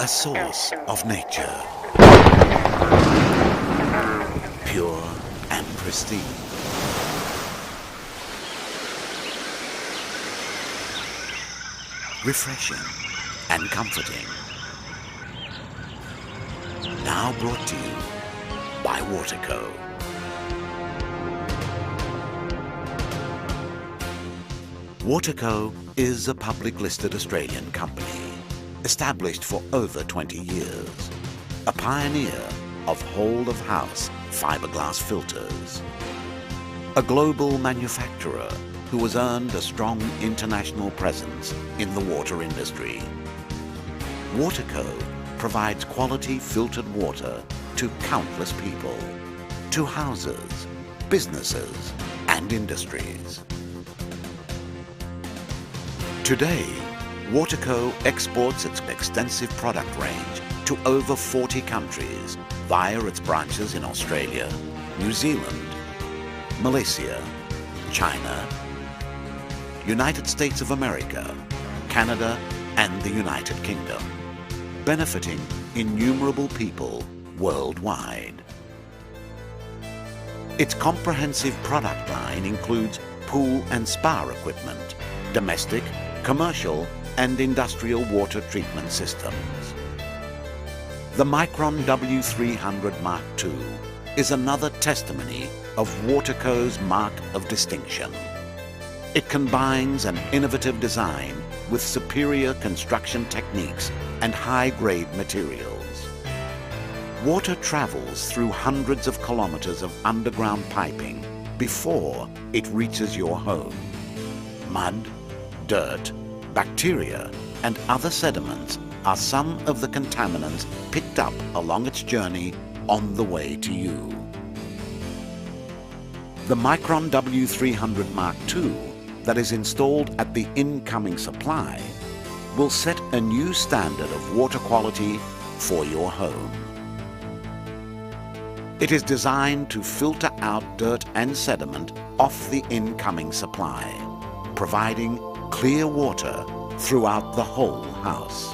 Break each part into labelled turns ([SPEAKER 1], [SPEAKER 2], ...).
[SPEAKER 1] a source of nature, pure and pristine. Refreshing and comforting. Now brought to you by Waterco. Waterco is a public listed Australian company, established for over 20 years, a pioneer of whole-of-house fiberglass filters, a global manufacturer who has earned a strong international presence in the water industry. Waterco provides quality filtered water to countless people, to houses, businesses and industries. Today, Waterco exports its extensive product range to over 40 countries via its branches in Australia, New Zealand, Malaysia, China, United States of America, Canada and the United Kingdom, benefiting innumerable people worldwide. Its comprehensive product line includes pool and spa equipment, domestic, commercial and industrial water treatment systems. The Micron W300 Mark II is another testimony of Waterco's mark of distinction. It combines an innovative design with superior construction techniques and high-grade materials. Water travels through hundreds of kilometers of underground piping before it reaches your home. Mud, dirt, bacteria and other sediments are some of the contaminants picked up along its journey on the way to you. The Micron W300 Mark II that is installed at the incoming supply will set a new standard of water quality for your home. It is designed to filter out dirt and sediment off the incoming supply, providing clear water throughout the whole house.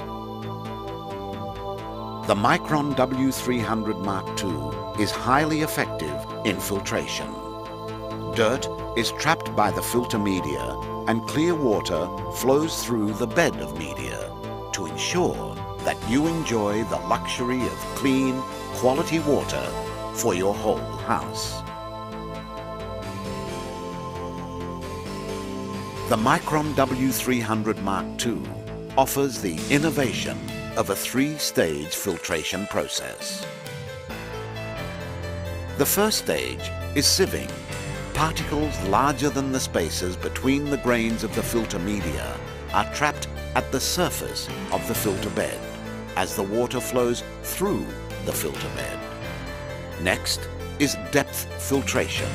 [SPEAKER 1] The Micron W300 Mark II is highly effective in filtration. Dirt is trapped by the filter media and clear water flows through the bed of media to ensure that you enjoy the luxury of clean, quality water for your whole house. The Micron W300 Mark II offers the innovation of a three-stage filtration process. The first stage is sieving. Particles larger than the spaces between the grains of the filter media are trapped at the surface of the filter bed as the water flows through the filter bed. Next is depth filtration.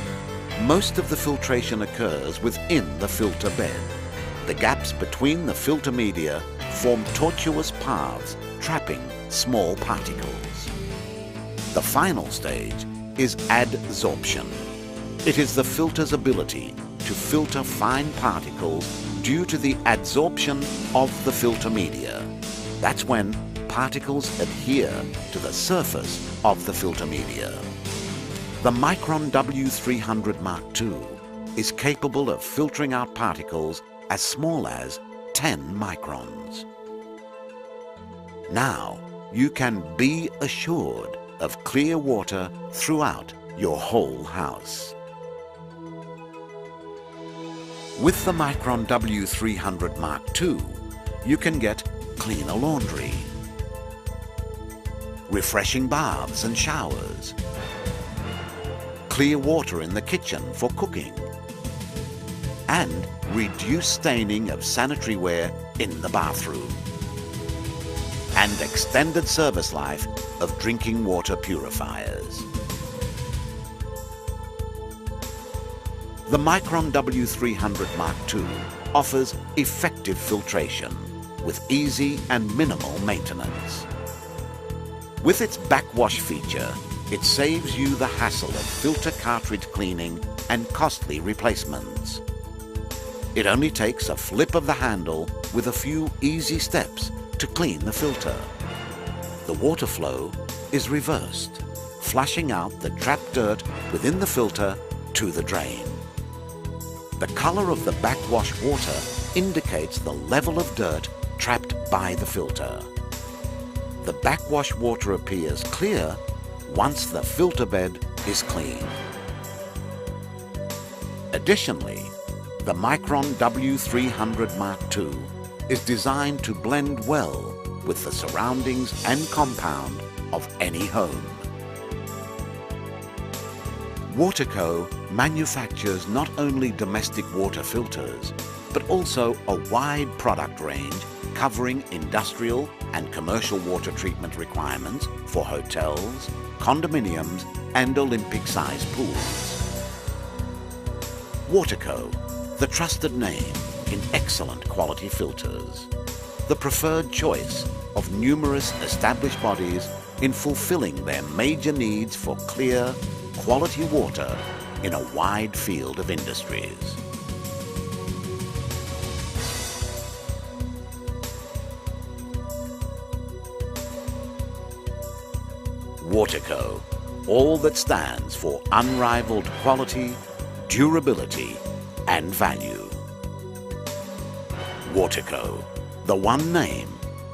[SPEAKER 1] Most of the filtration occurs within the filter bed. The gaps between the filter media form tortuous paths, trapping small particles. The final stage is adsorption. It is the filter's ability to filter fine particles due to the adsorption of the filter media. That's when particles adhere to the surface of the filter media. The Micron W300 Mark II is capable of filtering out particles as small as 10 microns. Now you can be assured of clear water throughout your whole house. With the Micron W300 Mark II, you can get cleaner laundry, refreshing baths and showers, clear water in the kitchen for cooking, and reduce staining of sanitary ware in the bathroom, and extended service life of drinking water purifiers. The Micron W300 Mark II offers effective filtration with easy and minimal maintenance. With its backwash feature, it saves you the hassle of filter cartridge cleaning and costly replacements. It only takes a flip of the handle with a few easy steps to clean the filter. the water flow is reversed, flushing out the trapped dirt within the filter to the drain. The color of the backwash water indicates the level of dirt trapped by the filter. The backwash water appears clear once the filter bed is clean. Additionally, the Micron W300 Mark II is designed to blend well with the surroundings and compound of any home. Waterco manufactures not only domestic water filters, but also a wide product range covering industrial and commercial water treatment requirements for hotels, condominiums, and Olympic-sized pools. Waterco, the trusted name in excellent quality filters, the preferred choice of numerous established bodies in fulfilling their major needs for clear, quality water in a wide field of industries. Waterco, all that stands for unrivaled quality, durability, and value. Waterco, the one name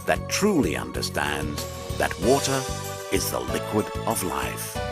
[SPEAKER 1] that truly understands that water is the liquid of life.